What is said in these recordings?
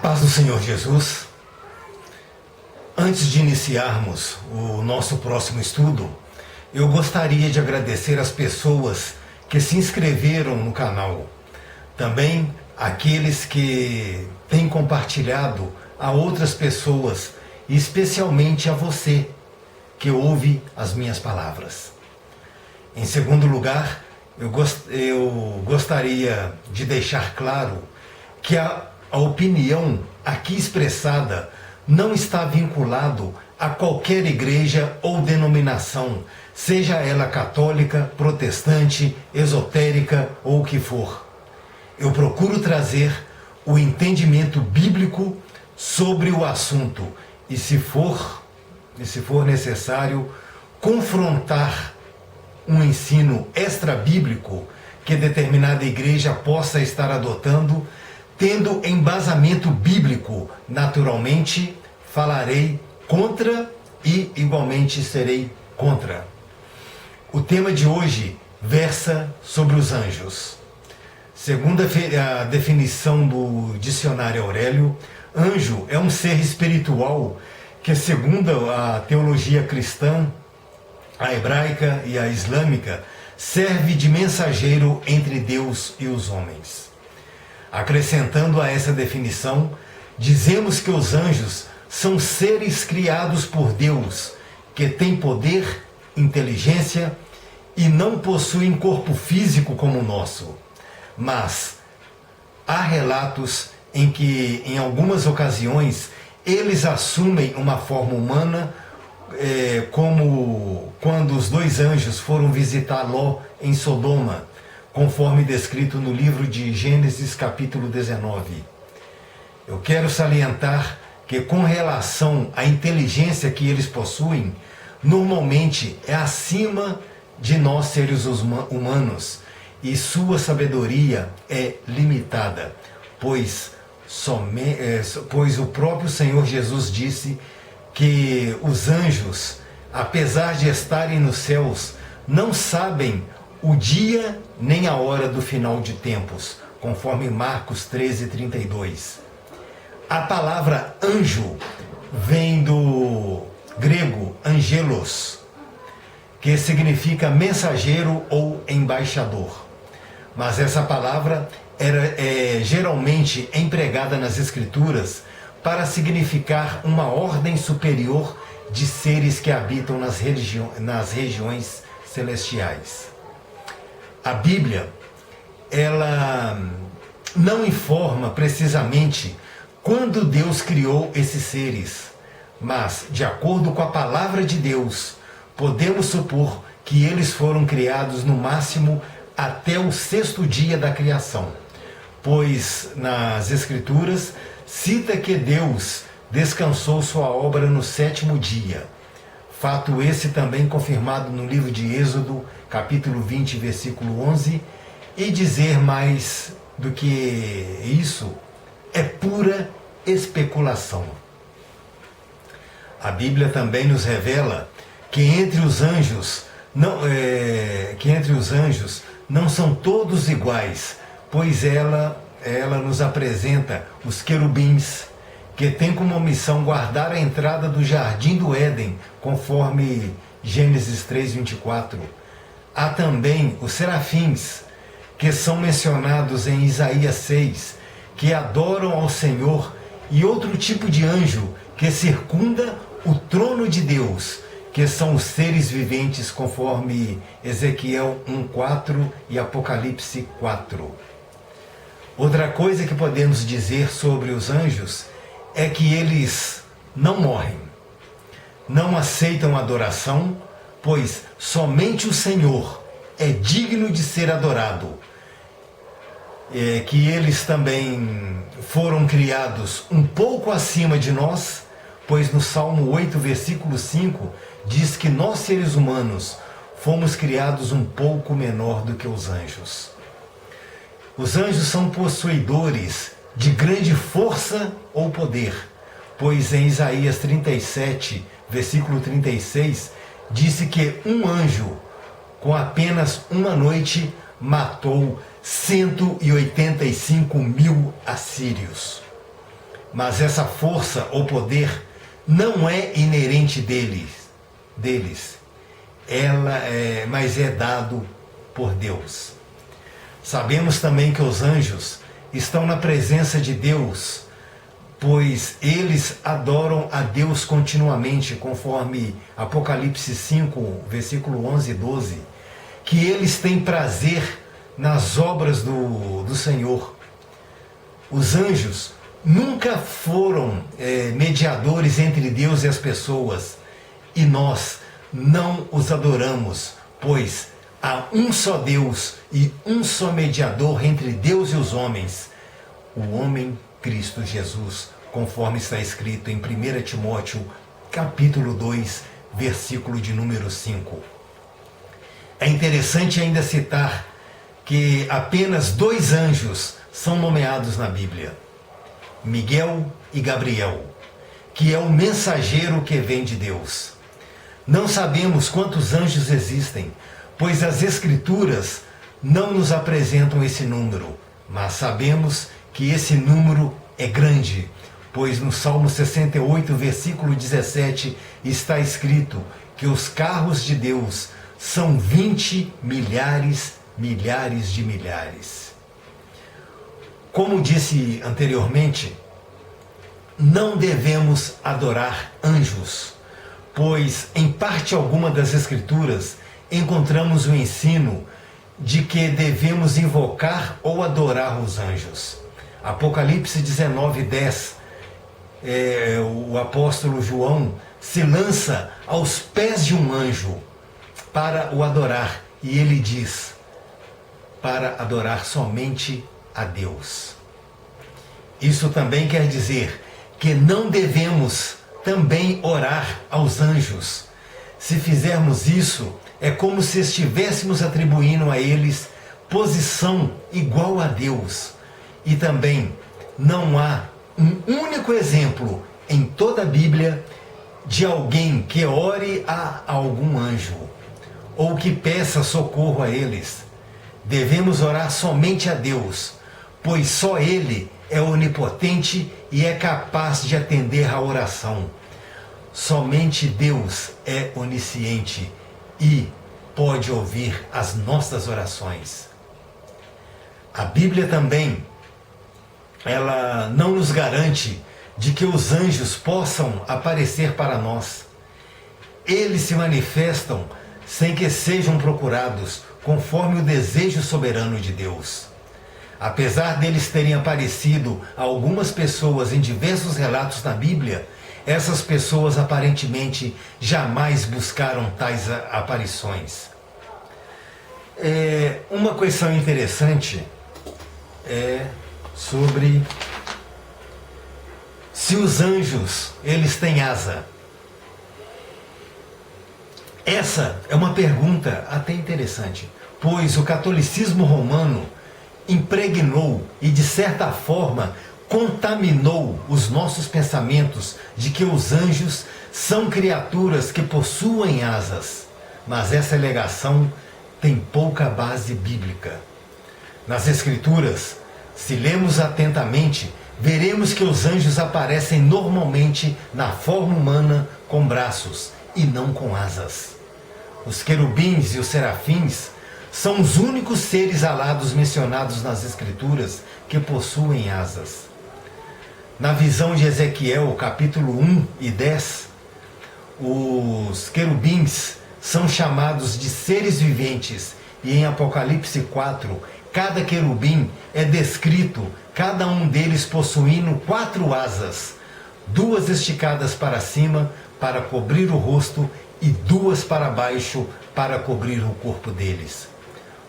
Paz do Senhor Jesus. Antes de iniciarmos o nosso próximo estudo, eu gostaria de agradecer as pessoas que se inscreveram no canal. Também aqueles que têm compartilhado a outras pessoas, e especialmente a você que ouve as minhas palavras. Em segundo lugar, eu gostaria de deixar claro que a opinião aqui expressada não está vinculado a qualquer igreja ou denominação, seja ela católica, protestante, esotérica ou o que for. Eu procuro trazer o entendimento bíblico sobre o assunto e, se for necessário, confrontar um ensino extra-bíblico que determinada igreja possa estar adotando, tendo embasamento bíblico. Naturalmente, falarei contra e igualmente serei contra. O tema de hoje versa sobre os anjos. Segundo a definição do dicionário Aurélio, anjo é um ser espiritual que, segundo a teologia cristã, a hebraica e a islâmica, serve de mensageiro entre Deus e os homens. Acrescentando a essa definição, dizemos que os anjos são seres criados por Deus, que têm poder, inteligência e não possuem corpo físico como o nosso. Mas há relatos em que, em algumas ocasiões, eles assumem uma forma humana, como quando os dois anjos foram visitar Ló em Sodoma, conforme descrito no livro de Gênesis capítulo 19. Eu quero salientar que, com relação à inteligência que eles possuem, normalmente é acima de nós seres humanos, e sua sabedoria é limitada, pois o próprio Senhor Jesus disse que os anjos, apesar de estarem nos céus, não sabem o dia nem a hora do final de tempos, conforme Marcos 13:32. A palavra anjo vem do grego angelos, que significa mensageiro ou embaixador. Mas essa palavra é geralmente empregada nas Escrituras para significar uma ordem superior de seres que habitam nas regiões celestiais. A Bíblia, ela não informa precisamente quando Deus criou esses seres, mas, de acordo com a palavra de Deus, podemos supor que eles foram criados no máximo até o 6º dia da criação, pois nas Escrituras cita que Deus descansou sua obra no 7º dia. Fato esse também confirmado no livro de Êxodo, capítulo 20, versículo 11, e dizer mais do que isso é pura especulação. A Bíblia também nos revela que entre os anjos não são todos iguais, pois ela nos apresenta os querubins, que têm como missão guardar a entrada do jardim do Éden, conforme Gênesis 3:24. Há também os serafins, que são mencionados em Isaías 6, que adoram ao Senhor, e outro tipo de anjo que circunda o trono de Deus, que são os seres viventes, conforme Ezequiel 1:4 e Apocalipse 4. Outra coisa que podemos dizer sobre os anjos é que eles não morrem, não aceitam adoração, pois somente o Senhor é digno de ser adorado. Que eles também foram criados um pouco acima de nós, pois no Salmo 8, versículo 5, diz que nós, seres humanos, fomos criados um pouco menor do que os anjos. Os anjos são possuidores de grande força ou poder, pois em Isaías 37, versículo 36, disse que um anjo, com apenas uma noite, matou 185.000 assírios. mas essa força ou poder não é inerente deles. Mas é dado por Deus. Sabemos também que os anjos estão na presença de Deus, pois eles adoram a Deus continuamente, conforme Apocalipse 5, versículo 11 e 12, que eles têm prazer nas obras do Senhor. Os anjos nunca foram mediadores entre Deus e as pessoas, e nós não os adoramos, pois há um só Deus e um só mediador entre Deus e os homens, o homem Cristo Jesus, conforme está escrito em 1 Timóteo, capítulo 2, versículo de número 5. É interessante ainda citar que apenas 2 anjos são nomeados na Bíblia, Miguel e Gabriel, que é o mensageiro que vem de Deus. Não sabemos quantos anjos existem, pois as Escrituras não nos apresentam esse número, mas sabemos que esse número é grande, pois no Salmo 68, versículo 17, está escrito que os carros de Deus são 20 milhares de milhares. Como disse anteriormente, não devemos adorar anjos, pois em parte alguma das Escrituras encontramos o ensino de que devemos invocar ou adorar os anjos. Apocalipse 19:10, o apóstolo João se lança aos pés de um anjo para o adorar, e ele diz, para adorar somente a Deus. Isso também quer dizer que não devemos também orar aos anjos. Se fizermos isso, é como se estivéssemos atribuindo a eles posição igual a Deus. E também não há um único exemplo em toda a Bíblia de alguém que ore a algum anjo ou que peça socorro a eles. Devemos orar somente a Deus, pois só Ele é onipotente e é capaz de atender a oração. Somente Deus é onisciente e pode ouvir as nossas orações. A Bíblia também, ela não nos garante de que os anjos possam aparecer para nós. Eles se manifestam sem que sejam procurados, conforme o desejo soberano de Deus. Apesar deles terem aparecido a algumas pessoas em diversos relatos na Bíblia, essas pessoas aparentemente jamais buscaram tais aparições. Uma questão interessante é sobre se os anjos eles têm asa. Essa é uma pergunta até interessante, pois o catolicismo romano impregnou e, de certa forma, contaminou os nossos pensamentos de que os anjos são criaturas que possuem asas. Mas essa alegação tem pouca base bíblica. Nas Escrituras, se lemos atentamente, veremos que os anjos aparecem normalmente na forma humana com braços e não com asas. Os querubins e os serafins são os únicos seres alados mencionados nas Escrituras que possuem asas. Na visão de Ezequiel, capítulo 1 e 10, os querubins são chamados de seres viventes, e em Apocalipse 4, cada querubim é descrito, cada um deles possuindo 4 asas, 2 esticadas para cima para cobrir o rosto e 2 para baixo para cobrir o corpo deles.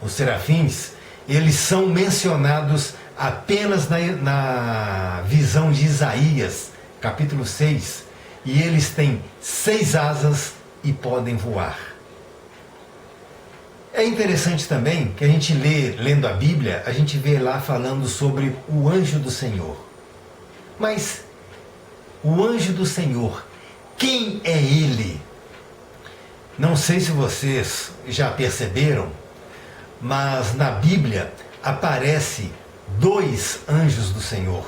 Os serafins, eles são mencionados apenas na visão de Isaías, capítulo 6, e eles têm 6 asas e podem voar. É interessante também que a gente lendo a Bíblia, a gente vê lá falando sobre o anjo do Senhor. Mas o anjo do Senhor, quem é ele? Não sei se vocês já perceberam, mas na Bíblia aparece 2 anjos do Senhor.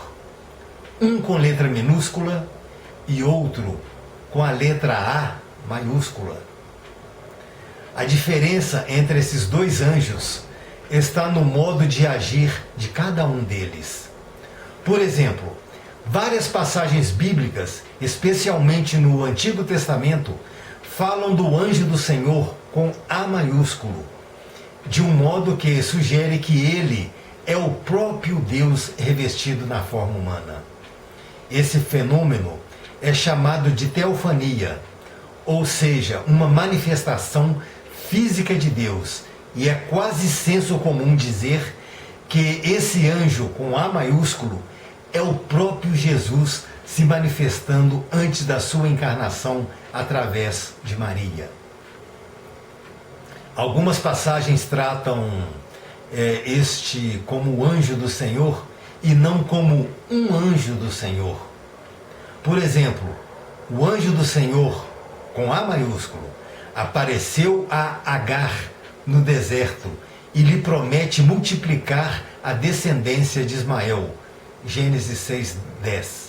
um com letra minúscula e outro com a letra A maiúscula. A diferença entre esses dois anjos está no modo de agir de cada um deles. Por exemplo, várias passagens bíblicas, especialmente no Antigo Testamento, falam do anjo do Senhor com A maiúsculo, de um modo que sugere que ele é o próprio Deus revestido na forma humana. Esse fenômeno é chamado de teofania, ou seja, uma manifestação física de Deus, e é quase senso comum dizer que esse anjo com A maiúsculo é o próprio Jesus se manifestando antes da sua encarnação através de Maria. Algumas passagens tratam este como o anjo do Senhor e não como um anjo do Senhor. Por exemplo, o anjo do Senhor com A maiúsculo apareceu a Agar no deserto e lhe promete multiplicar a descendência de Ismael. Gênesis 6:10.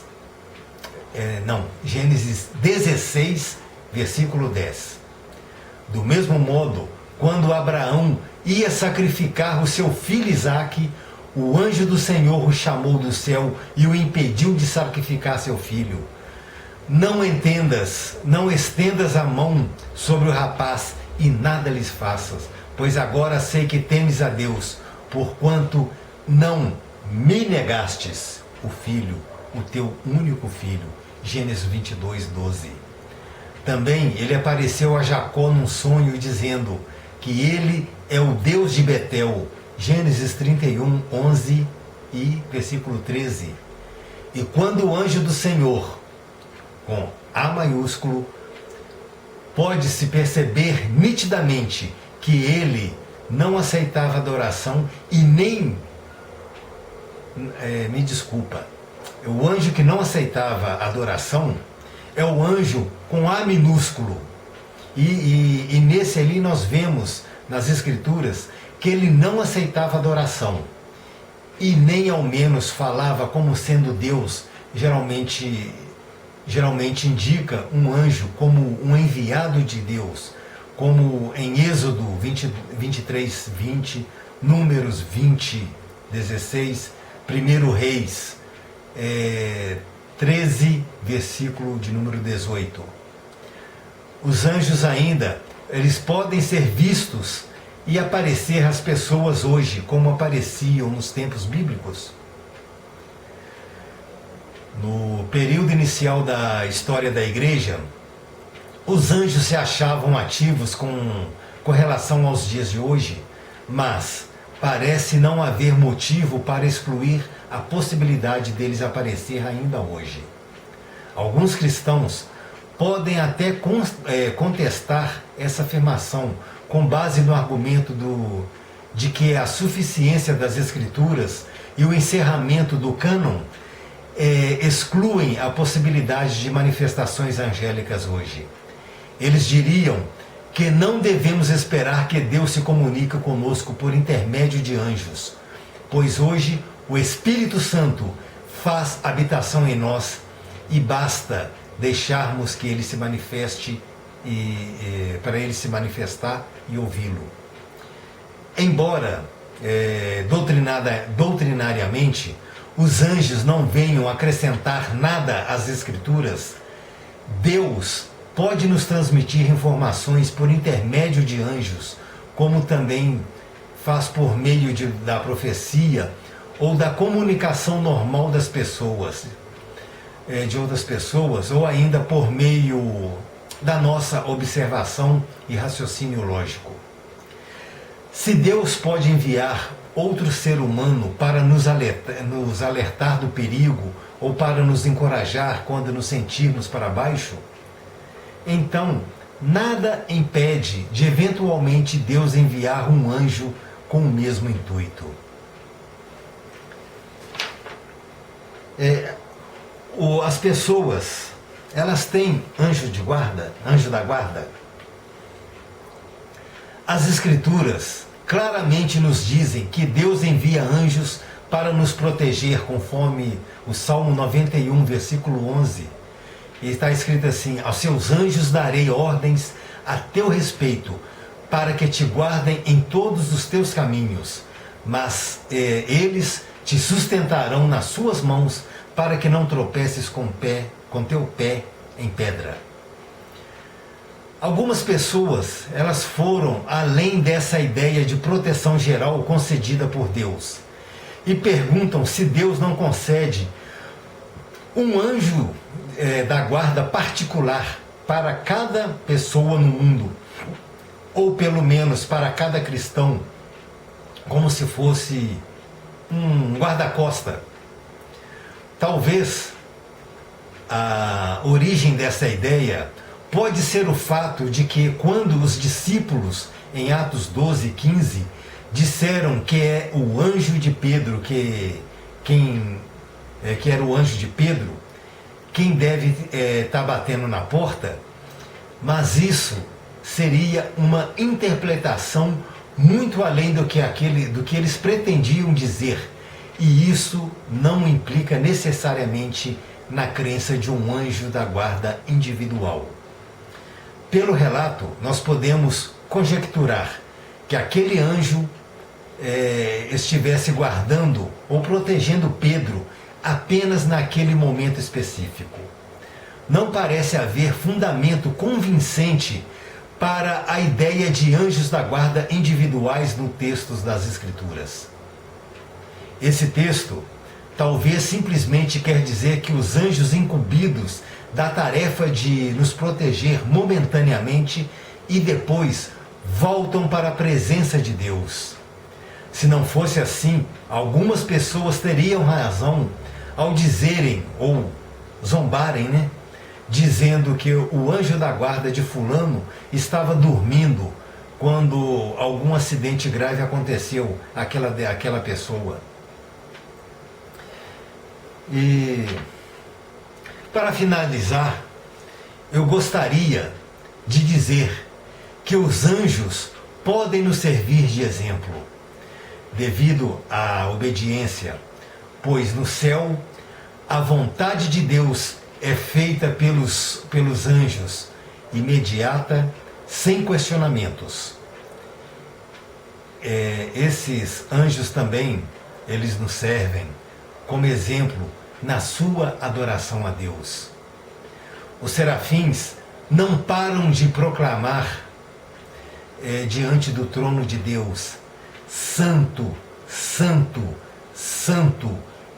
Gênesis 16, versículo 10. Do mesmo modo, quando Abraão ia sacrificar o seu filho Isaque, o anjo do Senhor o chamou do céu e o impediu de sacrificar seu filho. Não estendas a mão sobre o rapaz e nada lhes faças, pois agora sei que temes a Deus, porquanto não me negastes o filho, o teu único filho. Gênesis 22:12. Também ele apareceu a Jacó num sonho dizendo que ele é o Deus de Betel. Gênesis 31:11 e versículo 13. E quando o anjo do Senhor, com A maiúsculo, pode-se perceber nitidamente que ele não aceitava adoração e nem... O anjo que não aceitava adoração é o anjo com A minúsculo. E nesse ali nós vemos nas Escrituras que ele não aceitava adoração e nem ao menos falava como sendo Deus. Geralmente indica um anjo como um enviado de Deus, como em Êxodo 23:20, Números 20:16, 1 Reis 13, versículo de número 18. Os anjos ainda, eles podem ser vistos e aparecer às pessoas hoje, como apareciam nos tempos bíblicos. No período inicial da história da igreja, os anjos se achavam ativos com relação aos dias de hoje, mas parece não haver motivo para excluir a possibilidade deles aparecer ainda hoje. Alguns cristãos podem até contestar essa afirmação com base no argumento de que a suficiência das Escrituras e o encerramento do cânon excluem a possibilidade de manifestações angélicas hoje. Eles diriam que não devemos esperar que Deus se comunique conosco por intermédio de anjos, pois hoje o Espírito Santo faz habitação em nós e basta deixarmos que ele se manifeste para ele se manifestar e ouvi-lo. Embora doutrinariamente os anjos não venham acrescentar nada às Escrituras, Deus pode nos transmitir informações por intermédio de anjos, como também faz por meio da profecia ou da comunicação normal das pessoas, de outras pessoas, ou ainda por meio da nossa observação e raciocínio lógico. Se Deus pode enviar outro ser humano para nos alertar do perigo ou para nos encorajar quando nos sentirmos para baixo, então nada impede de eventualmente Deus enviar um anjo com o mesmo intuito. As pessoas, elas têm anjo da guarda. As Escrituras claramente nos dizem que Deus envia anjos para nos proteger, conforme o Salmo 91, versículo 11. E está escrito assim: aos seus anjos darei ordens a teu respeito, para que te guardem em todos os teus caminhos, mas eles te sustentarão nas suas mãos, para que não tropeces com teu pé em pedra. Algumas pessoas, elas foram além dessa ideia de proteção geral concedida por Deus e perguntam se Deus não concede um anjo da guarda particular para cada pessoa no mundo, ou pelo menos para cada cristão, como se fosse um guarda-costa. Talvez a origem dessa ideia pode ser o fato de que quando os discípulos, em Atos 12, 15, disseram que é o anjo de Pedro, que era o anjo de Pedro, quem deve estar batendo na porta, mas isso seria uma interpretação muito além do que eles pretendiam dizer, e isso não implica necessariamente na crença de um anjo da guarda individual. Pelo relato, nós podemos conjecturar que aquele anjo estivesse guardando ou protegendo Pedro apenas naquele momento específico. Não parece haver fundamento convincente para a ideia de anjos da guarda individuais no texto das Escrituras. Esse texto talvez simplesmente quer dizer que os anjos incumbidos da tarefa de nos proteger momentaneamente e depois voltam para a presença de Deus. Se não fosse assim, algumas pessoas teriam razão ao dizerem, ou zombarem, dizendo que o anjo da guarda de fulano estava dormindo quando algum acidente grave aconteceu àquela pessoa. E para finalizar, eu gostaria de dizer que os anjos podem nos servir de exemplo, devido à obediência, pois no céu a vontade de Deus é feita pelos anjos, imediata, sem questionamentos. Esses anjos também, eles nos servem como exemplo na sua adoração a Deus. Os serafins não param de proclamar diante do trono de Deus: Santo, Santo, Santo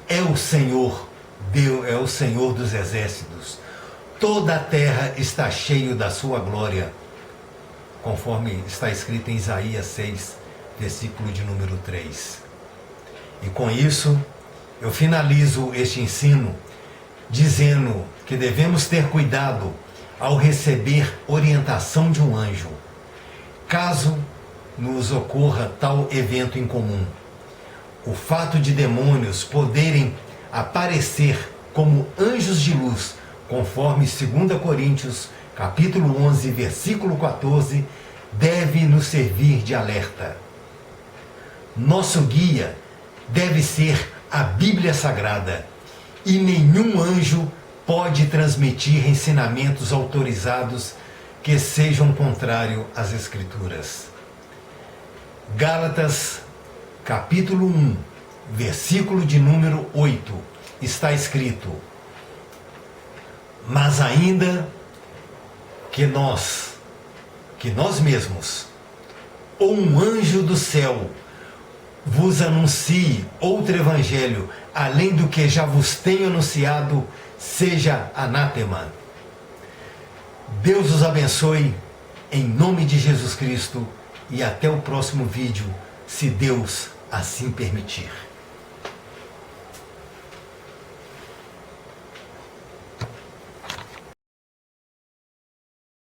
é o Senhor, Deus é o Senhor dos exércitos. Toda a terra está cheia da sua glória, conforme está escrito em Isaías 6, versículo de número 3. E com isso, eu finalizo este ensino dizendo que devemos ter cuidado ao receber orientação de um anjo, caso nos ocorra tal evento incomum. O fato de demônios poderem aparecer como anjos de luz, conforme 2 Coríntios, capítulo 11, versículo 14, deve nos servir de alerta. Nosso guia deve ser a Bíblia Sagrada, e nenhum anjo pode transmitir ensinamentos autorizados que sejam contrários às Escrituras. Gálatas, capítulo 1, versículo de número 8, está escrito: mas ainda que nós mesmos, ou um anjo do céu, vos anuncie outro evangelho, além do que já vos tenho anunciado, seja anátema. Deus os abençoe, em nome de Jesus Cristo, e até o próximo vídeo, se Deus assim permitir.